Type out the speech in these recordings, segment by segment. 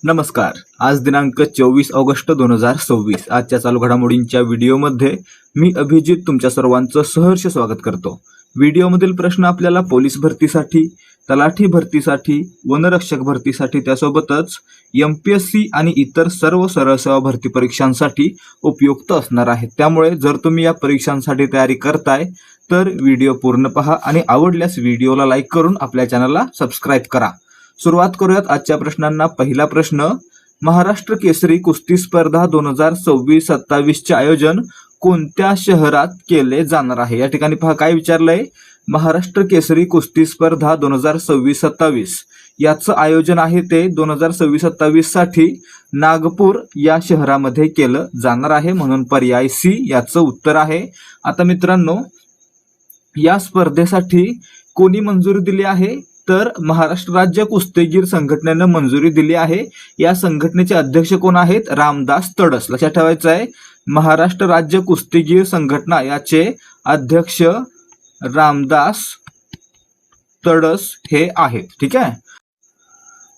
नमस्कार. आज दिनांक 24 ऑगस्ट 2026. आजच्या चालू घडामोडींच्या व्हिडिओमध्ये मी अभिजित तुमच्या सर्वांचं सहर्ष स्वागत करतो. व्हिडिओमधील प्रश्न आपल्याला पोलीस भरतीसाठी, तलाठी भरतीसाठी, वनरक्षक भरतीसाठी, त्यासोबतच MPSC आणि इतर सर्व सरळ सेवा भरती परीक्षांसाठी उपयुक्त असणार आहेत. त्यामुळे जर तुम्ही या परीक्षांसाठी तयारी करताय तर व्हिडिओ पूर्ण पहा आणि आवडल्यास व्हिडिओला लाईक करून आपल्या चॅनलला सबस्क्राईब करा. सुरुवात करूयात आजच्या प्रश्नांना. पहिला प्रश्न, महाराष्ट्र केसरी कुस्ती स्पर्धा 2026-27 चे आयोजन कोणत्या शहरात केले जाणार आहे? या ठिकाणी पहा काय विचारलंय. महाराष्ट्र केसरी कुस्ती स्पर्धा 2026-27 याचं आयोजन आहे ते 2026-27 साठी नागपूर या शहरामध्ये केलं जाणार आहे, म्हणून पर्याय C याचं उत्तर आहे. आता मित्रांनो, या स्पर्धेसाठी कोणी मंजुरी दिली आहे तर महाराष्ट्र राज्य कुस्तीगीर संघटनेनं मंजुरी दिली आहे. या संघटनेचे अध्यक्ष कोण आहेत? रामदास तडस. लक्षात ठेवायचं आहे, महाराष्ट्र राज्य कुस्तीगीर संघटना याचे अध्यक्ष रामदास तडस हे आहेत. ठीक आहे.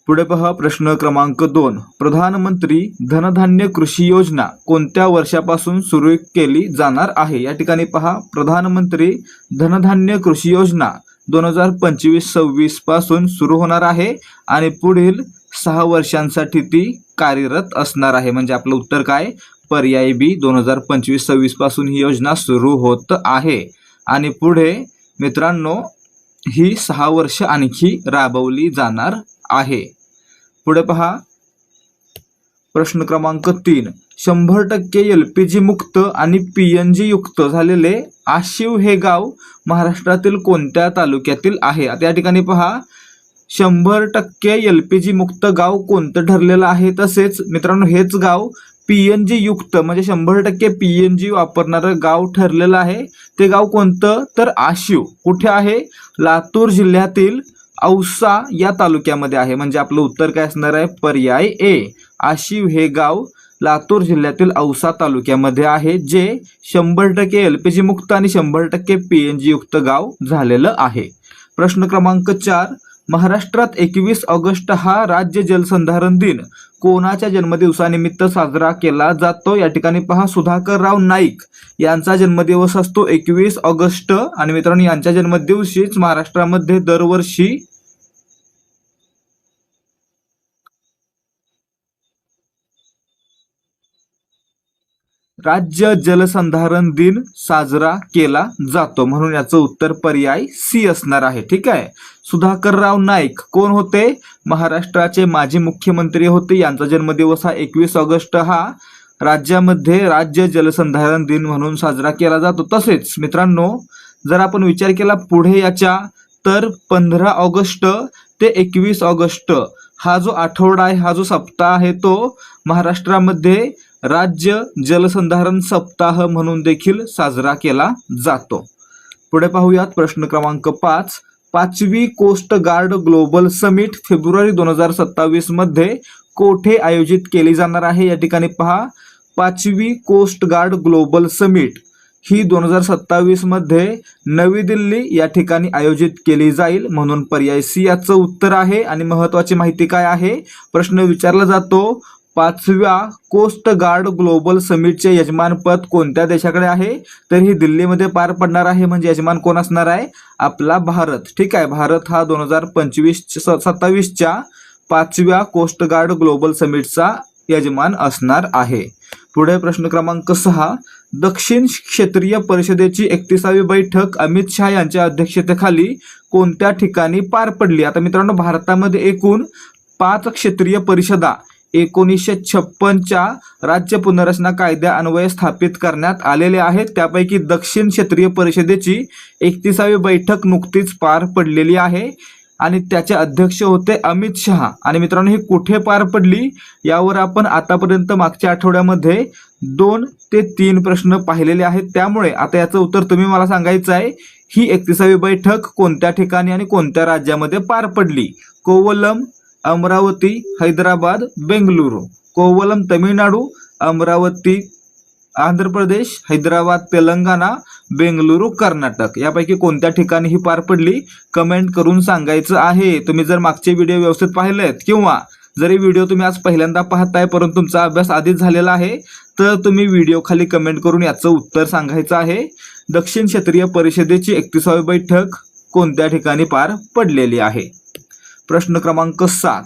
पुढे पहा प्रश्न क्रमांक 2, प्रधानमंत्री धनधान्य कृषी योजना कोणत्या वर्षापासून सुरू केली जाणार आहे? या ठिकाणी पहा, प्रधानमंत्री धनधान्य कृषी योजना 2025-26 पासून सुरू होणार आहे आणि पुढील 6 वर्षांसाठी ती कार्यरत असणार आहे. म्हणजे आपलं उत्तर काय? पर्याय B, 2025-26 पासून ही योजना सुरू होत आहे आणि पुढे मित्रांनो ही 6 वर्ष आणखी राबवली जाणार आहे. पुढे पहा प्रश्न क्रमांक 3, 100% LPG मुक्त आणि PNG युक्त झालेले आशिव हे गाव महाराष्ट्रातील कोणत्या तालुक्यातील आहे? आता या ठिकाणी पहा, 100% LPG मुक्त गाव कोणतं ठरलेलं आहे, तसेच मित्रांनो हेच गाव PNG युक्त म्हणजे 100% PNG वापरणारं गाव ठरलेलं आहे. ते गाव कोणतं? तर आशिव. कुठे आहे? लातूर जिल्ह्यातील औसा या तालुक्यामध्ये आहे. म्हणजे आपलं उत्तर काय असणार आहे? पर्याय A. आशिव हे गाव लातूर जिल्ह्यातील औसा तालुक्यामध्ये आहे, जे 100% LPG मुक्त आणि 100% PNG युक्त गाव झालेलं आहे. प्रश्न क्रमांक 4, महाराष्ट्रात 21 ऑगस्ट हा राज्य जलसंधारण दिन कोणाच्या जन्मदिवसानिमित्त साजरा केला जातो? या ठिकाणी पहा, सुधाकरराव नाईक यांचा जन्मदिवस असतो 21 ऑगस्ट आणि मित्रांनो यांच्या जन्मदिवशीच महाराष्ट्रामध्ये दरवर्षी राज्य जलसंधारण दिन साजरा केला जातो, म्हणून याचं उत्तर पर्याय C असणार आहे. ठीक आहे. सुधाकरराव नाईक कोण होते? महाराष्ट्राचे माजी मुख्यमंत्री होते. यांचा जन्मदिवस हा 21 ऑगस्ट हा राज्यामध्ये राज्य जलसंधारण दिन म्हणून साजरा केला जातो. तसेच मित्रांनो जर आपण विचार केला पुढे याच्या, तर 15 ऑगस्ट ते 21 ऑगस्ट हा जो आठवडा आहे, हा जो सप्ताह आहे, तो महाराष्ट्रामध्ये राज्य जलसंधारण सप्ताह म्हणून देखील साजरा केला जातो. पुढे पाहूयात प्रश्न क्रमांक 5, 5वी कोस्ट गार्ड ग्लोबल समिट फेब्रुवारी 2027 मध्ये कोठे आयोजित केली जाणार आहे? या ठिकाणी पहा, 5वी कोस्ट गार्ड ग्लोबल समिट ही 2027 मध्ये नवी दिल्ली या ठिकाणी आयोजित केली जाईल, म्हणून पर्याय C याचं उत्तर आहे. आणि महत्वाची माहिती काय आहे? प्रश्न विचारला जातो, 5व्या कोस्ट गार्ड ग्लोबल समिटचे यजमानपद कोणत्या देशाकडे आहे? तर ही दिल्लीमध्ये पार पडणार आहे. म्हणजे यजमान कोण असणार आहे? आपला भारत. ठीक आहे. भारत हा 2025-27च्या 5व्या कोस्ट गार्ड ग्लोबल समिटचा यजमान असणार आहे. पुढे प्रश्न क्रमांक 6, दक्षिण क्षेत्रीय परिषदेची 31वी बैठक अमित शहा यांच्या अध्यक्षतेखाली कोणत्या ठिकाणी पार पडली? आता मित्रांनो भारतामध्ये एकूण 5 क्षेत्रीय परिषदा 1956च्या राज्य पुनर्रचना कायद्या अन्वये स्थापित करण्यात आलेले आहेत. त्यापैकी दक्षिण क्षेत्रीय परिषदेची 31वी बैठक नुकतीच पार पडलेली आहे आणि त्याचे अध्यक्ष होते अमित शहा. आणि मित्रांनो ही कुठे पार पडली यावर आपण आतापर्यंत मागच्या आठवड्यामध्ये 2 ते 3 प्रश्न पाहिलेले आहेत. त्यामुळे आता याचं उत्तर तुम्ही मला सांगायचं आहे, ही 31वी बैठक कोणत्या ठिकाणी आणि कोणत्या राज्यामध्ये पार पडली? कोवलम, अमरावती, हैदराबाद, बेंगलुरू. कोवलम तमिळनाडू, अमरावती आंध्र प्रदेश, हैदराबाद तेलंगणा, बेंगलुरू कर्नाटक. यापैकी कोणत्या ठिकाणी ही पार पडली? कमेंट करून सांगायचं आहे. तुम्ही जर मागचे व्हिडिओ व्यवस्थित पाहिलेत किंवा जरी व्हिडिओ तुम्ही आज पहिल्यांदा पाहताय परंतु तुमचा अभ्यास आधीच झालेला आहे तर तुम्ही व्हिडिओ खाली कमेंट करून याचं उत्तर सांगायचं आहे। दक्षिण क्षेत्रीय परिषदेची 31वी बैठक कोणत्या ठिकाणी पार पडलेली आहे? प्रश्न क्रमांक 7,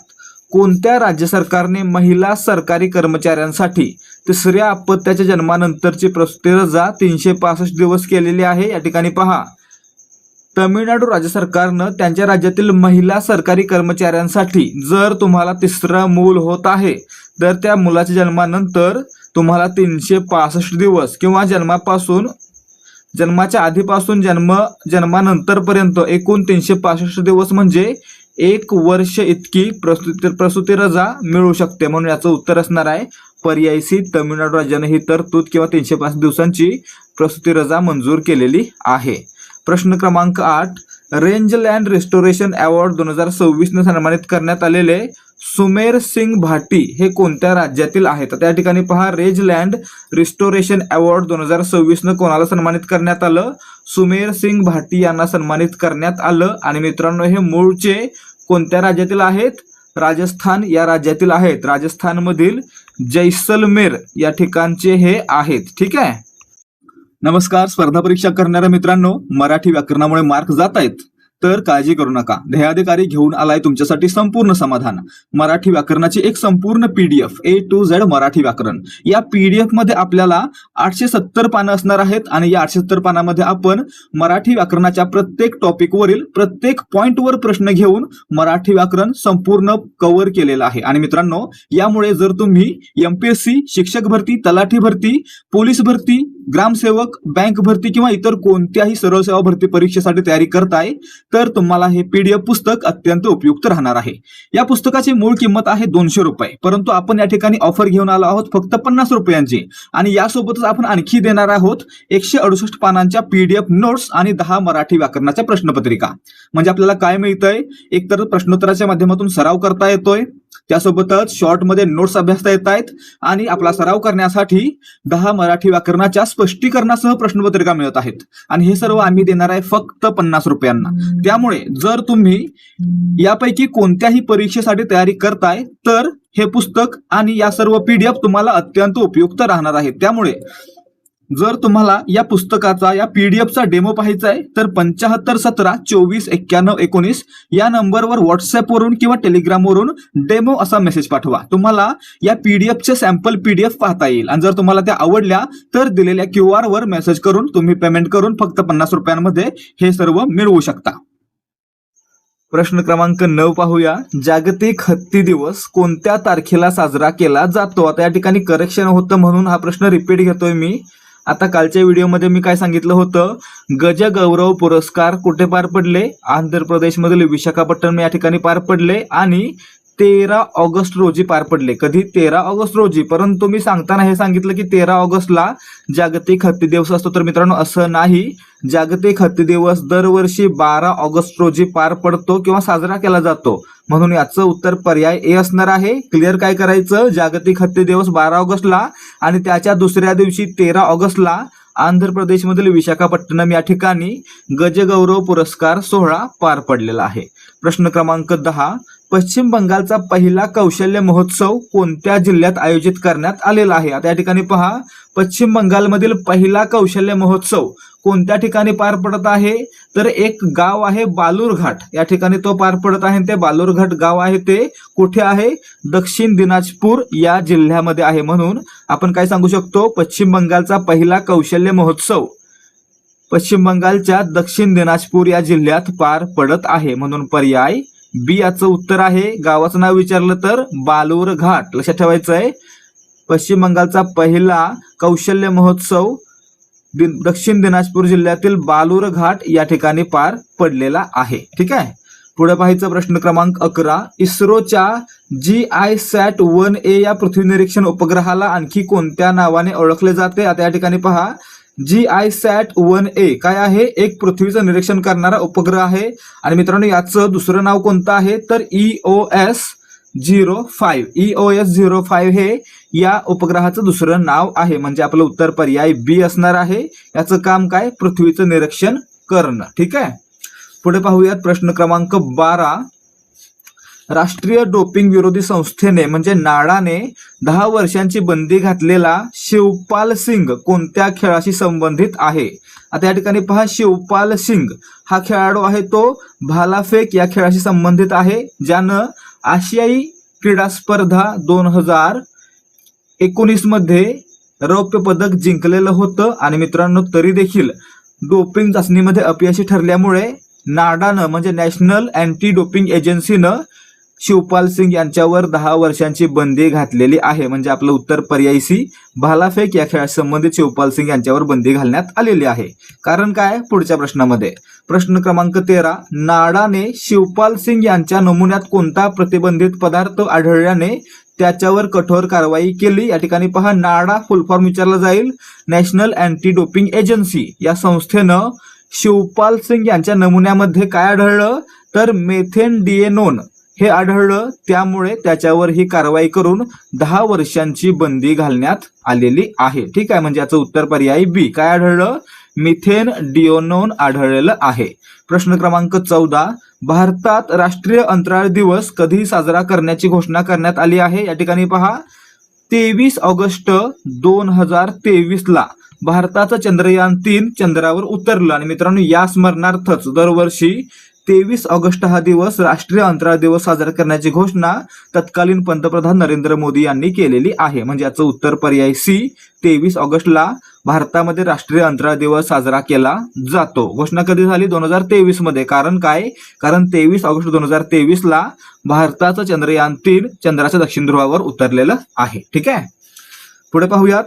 कोणत्या राज्य सरकारने महिला सरकारी कर्मचाऱ्यांसाठी तिसऱ्या अपत्याच्या जन्मानंतरची प्रसूती रजा 365 दिवस केलेली आहे? या ठिकाणी पहा, तमिळनाडू राज्य सरकारनं त्यांच्या राज्यातील महिला सरकारी कर्मचाऱ्यांसाठी जर तुम्हाला तिसरं मूल होत आहे तर त्या मुलाच्या जन्मानंतर तुम्हाला 365 दिवस किंवा जन्माच्या आधीपासून जन्मानंतर पर्यंत एकूण 365 दिवस म्हणजे 1 वर्ष इतकी प्रसूती रजा मिळू शकते। म्हणून याचं उत्तर असणार आहे पर्याय सी, तमिळनाडू राज्याने ही तरतूद किंवा 365 दिवसांची प्रसूती रजा मंजूर केलेली आहे। प्रश्न क्रमांक 8, रेंज लँड रिस्टोरेशन अवॉर्ड 2026 ने सन्मानित करण्यात आलेले सुमेर सिंग भाटी हे कोणत्या राज्यातील आहेत? तर त्या ठिकाणी पहा, रेंज लँड रिस्टोरेशन अवॉर्ड 2026 ने कोणाला सन्मानित करण्यात आलं? सुमेर सिंग भाटी यांना सन्मानित करण्यात आलं। आणि मित्रांनो, हे मूळचे कोणत्या राज्यातील आहेत? राजस्थान या राज्यातील आहेत। राजस्थानमधील जैसलमेर या ठिकाणचे हे आहेत। ठीक आहे। नमस्कार, स्पर्धा परीक्षा करणाऱ्या मित्रांनो, मराठी व्याकरणामुळे मार्क जात आहेत तर काळजी करू नका। ध्येयाधिकारी घेऊन आलाय तुमच्यासाठी संपूर्ण समाधान। मराठी व्याकरणाची एक संपूर्ण PDF A to Z Marathi व्याकरण। या पीडीएफ मध्ये आपल्याला 870 पानं असणार आहेत आणि या 870 पानामध्ये आपण मराठी व्याकरणाच्या प्रत्येक टॉपिक वरील प्रत्येक पॉइंट वर प्रश्न घेऊन मराठी व्याकरण संपूर्ण कव्हर केलेलं आहे। आणि मित्रांनो, यामुळे जर तुम्ही एमपीएससी, शिक्षक भरती, तलाठी भरती, पोलीस भरती, ग्रामसेवक, बँक भरती किंवा इतर कोणत्याही सरळ सेवा भरती परीक्षेसाठी तयारी करताय तर तुम्हाला हे पीडीएफ पुस्तक अत्यंत उपयुक्त राहणार आहे। या पुस्तकाची मूळ किंमत आहे 200 रुपये, परंतु आपण या ठिकाणी ऑफर घेऊन आलो आहोत फक्त 50 रुपयांची। आणि यासोबतच आपण आणखी देणार आहोत 168 पानांच्या पीडीएफ नोट्स आणि 10 मराठी व्याकरणाच्या प्रश्नपत्रिका। म्हणजे आपल्याला काय मिळतंय? एकतर प्रश्नोत्तराच्या माध्यमातून सराव करता येतोय, त्यासोबतच शॉर्ट मध्ये नोट्स अभ्यासता येत आहेत आणि आपला सराव करण्यासाठी 10 मराठी व्याकरणाच्या स्पष्टीकरणासह प्रश्नपत्रिका मिळत आहेत। आणि हे सर्व आम्ही देणार आहे फक्त 50 रुपयांना। त्यामुळे जर तुम्ही यापैकी कोणत्याही परीक्षेसाठी तयारी करताय तर हे पुस्तक आणि या सर्व पीडीएफ तुम्हाला अत्यंत उपयुक्त राहणार आहे। त्यामुळे जर तुम्हाला या पुस्तकाचा, या पीडीएफचा डेमो पाहायचा आहे तर 75 17 24 91 19 या नंबरवर व्हॉट्सअप वरून किंवा टेलिग्राम वरून डेमो असा मेसेज पाठवा। तुम्हाला या पीडीएफचे सॅम्पल पीडीएफ पाहता येईल आणि जर तुम्हाला त्या आवडल्या तर दिलेल्या QR वर मेसेज करून तुम्ही पेमेंट करून फक्त 50 रुपयांमध्ये हे सर्व मिळवू शकता। प्रश्न क्रमांक 9 पाहूया, जागतिक हत्ती दिवस कोणत्या तारखेला साजरा केला जातो? आता या ठिकाणी करेक्शन होतं म्हणून हा प्रश्न रिपीट घेतोय मी। आता कालच्या व्हिडिओमध्ये मी काय सांगितलं होतं? गजगौरव पुरस्कार कुठे पार पडले? आंध्र प्रदेशमधील विशाखापट्टणम या ठिकाणी पार पडले आणि 13 ऑगस्ट रोजी पार पडले। कधी? 13 ऑगस्ट रोजी। परंतु मी सांगताना हे सांगितलं की 13 ऑगस्टला जागतिक हत्ती दिवस असतो, तर मित्रांनो असं नाही। जागतिक हत्ती दिवस दरवर्षी 12 ऑगस्ट रोजी पार पडतो किंवा साजरा केला जातो। म्हणून याचं उत्तर पर्याय ए असणार आहे। क्लिअर काय करायचं? जागतिक हत्ती दिवस 12 ऑगस्टला आणि त्याच्या दुसऱ्या दिवशी 13 ऑगस्टला आंध्र प्रदेशमधील विशाखापट्टणम या ठिकाणी गजगौरव पुरस्कार सोहळा पार पडलेला आहे। प्रश्न क्रमांक 10, पश्चिम बंगालचा पहिला कौशल्य महोत्सव कोणत्या जिल्ह्यात आयोजित करण्यात आलेला आहे? आता या ठिकाणी पहा, पश्चिम बंगालमधील पहिला कौशल्य महोत्सव कोणत्या ठिकाणी पार पडत आहे? तर एक गाव आहे बालूरघाट या ठिकाणी तो पार पडत आहे। ते बालूरघाट गाव आहे ते कुठे आहे? दक्षिण दिनाजपूर या जिल्ह्यामध्ये आहे। म्हणून आपण काय सांगू शकतो? पश्चिम बंगालचा पहिला कौशल्य महोत्सव पश्चिम बंगालच्या दक्षिण दिनाजपूर या जिल्ह्यात पार पडत आहे। म्हणून पर्याय बी याचं उत्तर आहे। गावाचं नाव विचारलं तर बालूरघाट, लक्षात ठेवायचं आहे। पश्चिम बंगालचा पहिला कौशल्य महोत्सव दक्षिण दिनाजपूर जिल्ह्यातील बालूरघाट या ठिकाणी पार पडलेला आहे। ठीक आहे। पुढे पाहायचं प्रश्न क्रमांक 11, इस्रोच्या GISAT-1A या पृथ्वी निरीक्षण उपग्रहाला आणखी कोणत्या नावाने ओळखले जाते? आता या ठिकाणी पहा, GISAT-1A काय आहे? एक पृथ्वीचं निरीक्षण करणारा उपग्रह आहे। आणि मित्रांनो याचं दुसरं नाव कोणतं आहे? तर EOS-05 हे या उपग्रहाचं दुसरं नाव आहे। म्हणजे आपलं उत्तर पर्याय बी असणार आहे। याचं काम काय? पृथ्वीचं निरीक्षण करणं। ठीक आहे। पुढे पाहूयात प्रश्न क्रमांक 12, राष्ट्रीय डोपिंग विरोधी संस्थेने म्हणजे नाडाने 10 वर्षांची बंदी घातलेला शिवपाल सिंग कोणत्या खेळाशी संबंधित आहे? आता या ठिकाणी पहा, शिवपाल सिंग हा खेळाडू आहे तो भालाफेक या खेळाशी संबंधित आहे, ज्यानं आशियाई क्रीडा स्पर्धा 2019 मध्ये रौप्य पदक जिंकलेलं होतं. आणि मित्रांनो, तरी देखील डोपिंग चाचणीमध्ये अपयशी ठरल्यामुळे नाडानं म्हणजे नॅशनल अँटी डोपिंग एजन्सीनं शिवपाल सिंग यांच्यावर 10 वर्षांची बंदी घातलेली आहे. म्हणजे आपलं उत्तर पर्यायी सी, भालाफेक या खेळाशी संबंधित शिवपाल सिंग यांच्यावर बंदी घालण्यात आलेली आहे. कारण काय? पुढच्या प्रश्नामध्ये प्रश्न क्रमांक 13, नाडाने शिवपाल सिंग यांच्या नमुन्यात कोणता प्रतिबंधित पदार्थ आढळल्याने त्याच्यावर कठोर कारवाई केली? या ठिकाणी पहा, नाडा फुल फॉर्म विचारला जाईल. नॅशनल अँटी डोपिंग एजन्सी या संस्थेनं शिवपाल सिंग यांच्या नमुन्यामध्ये काय आढळलं? तर मेथेनडिएनोन हे आढळलं, त्यामुळे त्याच्यावर ही कारवाई करून 10 वर्षांची बंदी घालण्यात आलेली आहे. ठीक आहे, म्हणजे याचं उत्तर पर्यायी बी. काय आढळलं? मिथेनडिएनोन आढळलेलं आहे. प्रश्न क्रमांक 14, भारतात राष्ट्रीय अंतराळ दिवस कधी साजरा करण्याची घोषणा करण्यात आली आहे? या ठिकाणी पहा, 23 ऑगस्ट 2023 ला भारताचं चंद्रयान 3 चंद्रावर उतरलं. आणि मित्रांनो, या स्मरणार्थच दरवर्षी 23 ऑगस्ट हा दिवस राष्ट्रीय अंतराळ दिवस साजरा करण्याची घोषणा तत्कालीन पंतप्रधान नरेंद्र मोदी यांनी केलेली आहे. म्हणजे याचं उत्तर पर्याय सी, 23 ऑगस्टला भारतामध्ये राष्ट्रीय अंतराळ दिवस साजरा केला जातो. घोषणा कधी झाली? 2023 मध्ये. कारण काय? कारण 23 ऑगस्ट 2023 ला भारताचं चंद्रयान 3 चंद्राच्या दक्षिण ध्रुवावर उतरलेलं आहे. ठीक आहे, पुढे पाहूयात.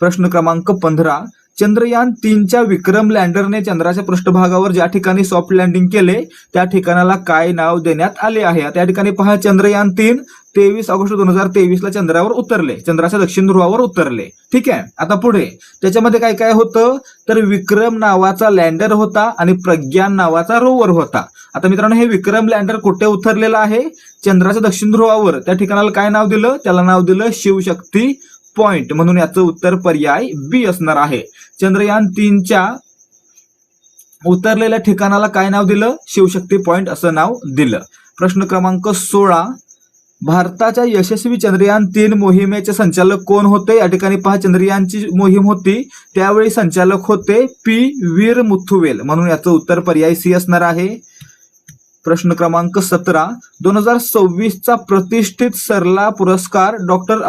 प्रश्न क्रमांक 15, चंद्रयान 3च्या विक्रम लँडरने चंद्राच्या पृष्ठभागावर ज्या ठिकाणी सॉफ्ट लँडिंग केले त्या ठिकाणाला काय नाव देण्यात आले आहे? त्या ठिकाणी पहा, चंद्रयान 3 23 ऑगस्ट 2023 ला चंद्रावर उतरले, चंद्राच्या दक्षिण ध्रुवावर उतरले. ठीक आहे, आता पुढे त्याच्यामध्ये काय काय होतं? तर विक्रम नावाचा लँडर होता आणि प्रज्ञान नावाचा रोवर होता. आता मित्रांनो, हे विक्रम लँडर कुठे उतरलेलं आहे? चंद्राच्या दक्षिण ध्रुवावर. त्या ठिकाणाला काय नाव दिलं? त्याला नाव दिलं शिवशक्ती पॉइंट. म्हणून याचं उत्तर पर्याय बी असणार आहे. चंद्रयान 3च्या उतरलेल्या ठिकाणाला काय नाव दिलं? शिवशक्ती पॉइंट असं नाव दिलं. प्रश्न क्रमांक 16, भारताच्या यशस्वी चंद्रयान 3 मोहिमेचे संचालक कोण होते? या ठिकाणी पहा, चंद्रयानची मोहीम होती त्यावेळी संचालक होते पी वीर मुथुवेल. म्हणून याचं उत्तर पर्याय सी असणार आहे. प्रश्न क्रमांक 17, 2026 चा प्रतिष्ठित सरला पुरस्कार डॉक्टर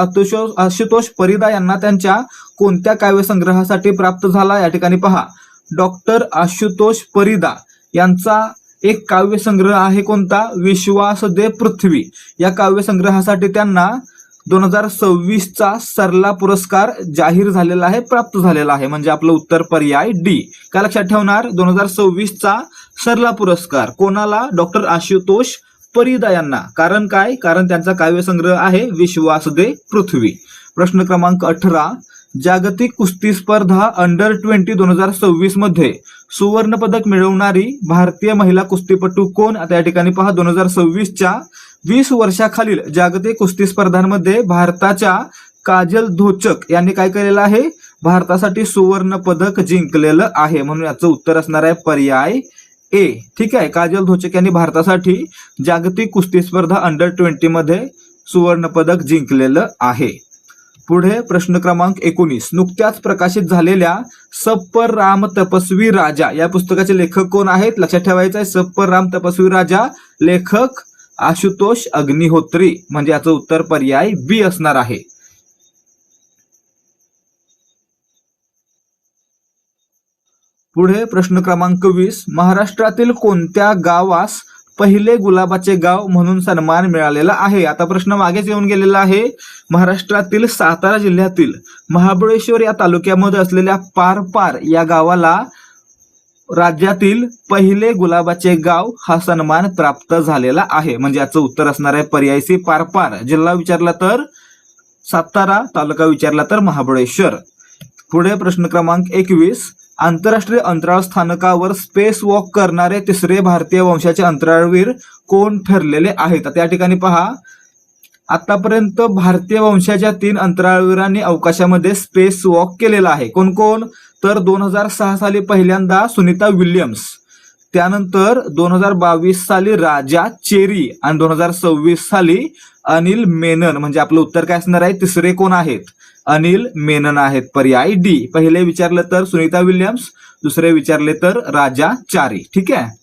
आशुतोष परिदा यांना त्यांच्या कोणत्या काव्यसंग्रहासाठी प्राप्त झाला? या ठिकाणी पहा, डॉक्टर आशुतोष परिदा यांचा एक काव्यसंग्रह आहे कोणता? विश्वास दे पृथ्वी. या काव्यसंग्रहासाठी त्यांना 2026 चा सरला पुरस्कार जाहीर झालेला आहे, प्राप्त झालेला आहे. म्हणजे आपलं उत्तर पर्याय डी. काय लक्षात ठेवणार? 2026 चा सरला पुरस्कार कोणाला? डॉक्टर आशुतोष परिदा यांना. कारण काय? कारण त्यांचा काव्यसंग्रह आहे विश्वास दे पृथ्वी. प्रश्न क्रमांक 18, जागतिक कुस्ती स्पर्धा अंडर 20 2026 मध्ये सुवर्ण पदक मिळवणारी भारतीय महिला कुस्तीपटू कोण? आता या ठिकाणी पहा, 2026च्या 20 वर्षाखालील जागतिक कुस्ती स्पर्धांमध्ये भारताच्या काजल धोचक यांनी काय केलेलं आहे? भारतासाठी सुवर्ण पदक जिंकलेलं आहे. म्हणून याचं उत्तर असणार आहे पर्याय ए. ठीक आहे, काजल धोचक यांनी भारतासाठी जागतिक कुस्ती स्पर्धा अंडर 20 मध्ये सुवर्ण पदक जिंकलेलं आहे. पुढे प्रश्न क्रमांक 19, नुकत्याच प्रकाशित झालेल्या सप्पर राम तपस्वी राजा या पुस्तकाचे लेखक कोण आहेत? लक्षात ठेवायचं आहे, सप्पर राम तपस्वी राजा, लेखक आशुतोष अग्निहोत्री. म्हणजे याचं उत्तर पर्याय बी असणार आहे. पुढे प्रश्न क्रमांक 20, महाराष्ट्रातील कोणत्या गावास पहिले गुलाबाचे गाव म्हणून सन्मान मिळालेला आहे? आता प्रश्न मागेच येऊन गेलेला आहे. महाराष्ट्रातील सातारा जिल्ह्यातील महाबळेश्वर या तालुक्यामध्ये असलेल्या पारपार या गावाला राज्यातील पहिले गुलाबाचे गाव हा सन्मान प्राप्त झालेला आहे. म्हणजे याचं उत्तर असणार आहे पर्याय सी, पारपार. जिल्हा विचारला तर सातारा, तालुका विचारला तर महाबळेश्वर. पुढे प्रश्न क्रमांक 21, आंतरराष्ट्रीय अंतराळ स्थानकावर स्पेस वॉक करणारे तिसरे भारतीय वंशाचे अंतराळवीर कोण ठरलेले आहेत? त्या ठिकाणी पहा, आतापर्यंत भारतीय वंशाच्या 3 अंतराळवीरांनी अवकाशामध्ये स्पेस वॉक केलेला आहे. कोण कोण? तर 2006 साली पहिल्यांदा सुनीता विल्यम्स, त्यानंतर 2022 साली राजा चेरी आणि 2026 साली अनिल मेनन. म्हणजे आपलं उत्तर काय असणार आहे? तिसरे कोण आहेत? अनिल मेनन आहेत. पर्याय डी. पहिले विचारलं तर सुनीता विल्यम्स, दुसरे विचारले तर राजा चारी. ठीक आहे.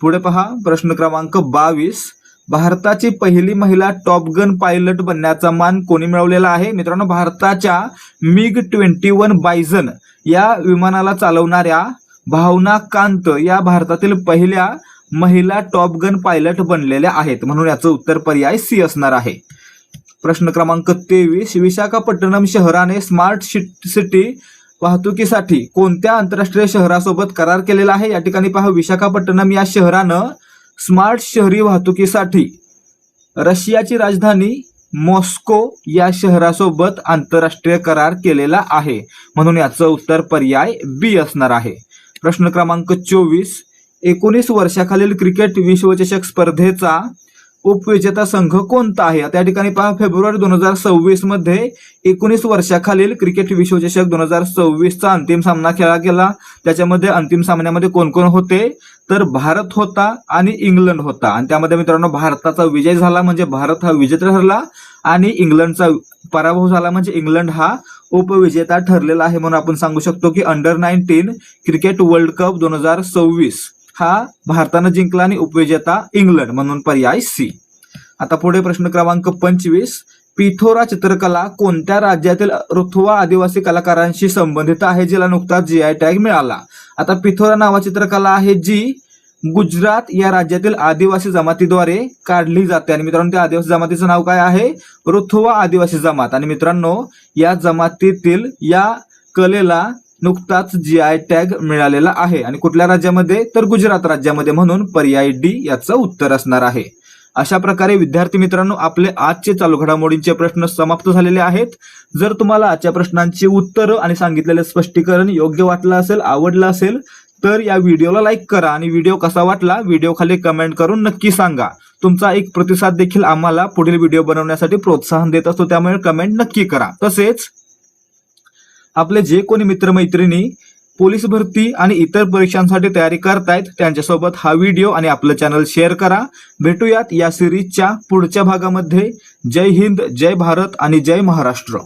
पुढे पहा प्रश्न क्रमांक 22. भारताची पहिली महिला टॉप गन पायलट बनण्याचा मान कोणी मिळवलेला आहे? मित्रांनो, भारताच्या MiG-21 बायझन या विमानाला चालवणाऱ्या भावना कांत या भारतातील पहिल्या महिला टॉप गन पायलट बनलेल्या आहेत. म्हणून याचं उत्तर पर्याय सी असणार आहे. प्रश्न क्रमांक 23. विशाखापट्टणम शहराने स्मार्ट सिटी वाहतुकीसाठी कोणत्या आंतरराष्ट्रीय शहरासोबत करार केलेला आहे? या ठिकाणी पहा, विशाखापट्टणम या शहरानं स्मार्ट शहरी वाहतुकीसाठी रशियाची राजधानी मॉस्को या शहरासोबत आंतरराष्ट्रीय करार केलेला आहे. म्हणून याचं उत्तर पर्याय बी असणार आहे. प्रश्न क्रमांक 24. 19 वर्षाखालील क्रिकेट विश्वचषक स्पर्धेचा उपविजेता संघ कोणता आहे? आता या ठिकाणी पहा, फेब्रुवारी 2026 मध्ये 19 वर्षाखालील क्रिकेट विश्वचषक 2026चा अंतिम सामना खेळला गेला. त्याच्यामध्ये अंतिम सामन्यामध्ये कोण कोण होते? तर भारत होता आणि इंग्लंड होता. आणि त्यामध्ये मित्रांनो भारताचा विजय झाला म्हणजे भारत हा विजेता ठरला आणि इंग्लंडचा पराभव झाला म्हणजे इंग्लंड हा उपविजेता ठरलेला आहे. म्हणून आपण सांगू शकतो की अंडर-19 क्रिकेट वर्ल्ड कप 2026 हा भारतानं जिंकला आणि उपविजेता इंग्लंड. म्हणून पर्याय सी. आता पुढे प्रश्न क्रमांक 25. पिथोरा चित्रकला कोणत्या राज्यातील रुथुवा आदिवासी कलाकारांशी संबंधित आहे, जिला नुकताच GI टॅग मिळाला? आता पिथोरा नावाची चित्रकला आहे जी गुजरात या राज्यातील आदिवासी जमातीद्वारे काढली जाते. आणि मित्रांनो, त्या आदिवासी जमातीचं नाव काय आहे? रुथुवा आदिवासी जमात. आणि मित्रांनो, या जमातीतील या कलेला नुकताच GI टॅग मिळालेला आहे. आणि कुठल्या राज्यामध्ये? तर गुजरात राज्यामध्ये. म्हणून पर्याय डी याचं उत्तर असणार आहे. अशा प्रकारे विद्यार्थी मित्रांनो, आपले आजचे चालू घडामोडींचे प्रश्न समाप्त झालेले आहेत. जर तुम्हाला आजच्या प्रश्नांची उत्तरं आणि सांगितलेले स्पष्टीकरण योग्य वाटलं असेल, आवडलं असेल, तर या व्हिडिओला लाईक करा. आणि व्हिडिओ कसा वाटला व्हिडिओ खाली कमेंट करून नक्की सांगा. तुमचा एक प्रतिसाद देखील आम्हाला पुढील व्हिडिओ बनवण्यासाठी प्रोत्साहन देत असतो, त्यामुळे कमेंट नक्की करा. तसेच आपले जे कोणी मित्रमैत्रिणी पोलीस भरती आणि इतर परीक्षांसाठी तयारी करतायत त्यांच्यासोबत हा व्हिडिओ आणि आपलं चॅनल शेअर करा. भेटूयात या सिरीजच्या पुढच्या भागामध्ये. जय हिंद, जय भारत आणि जय महाराष्ट्र.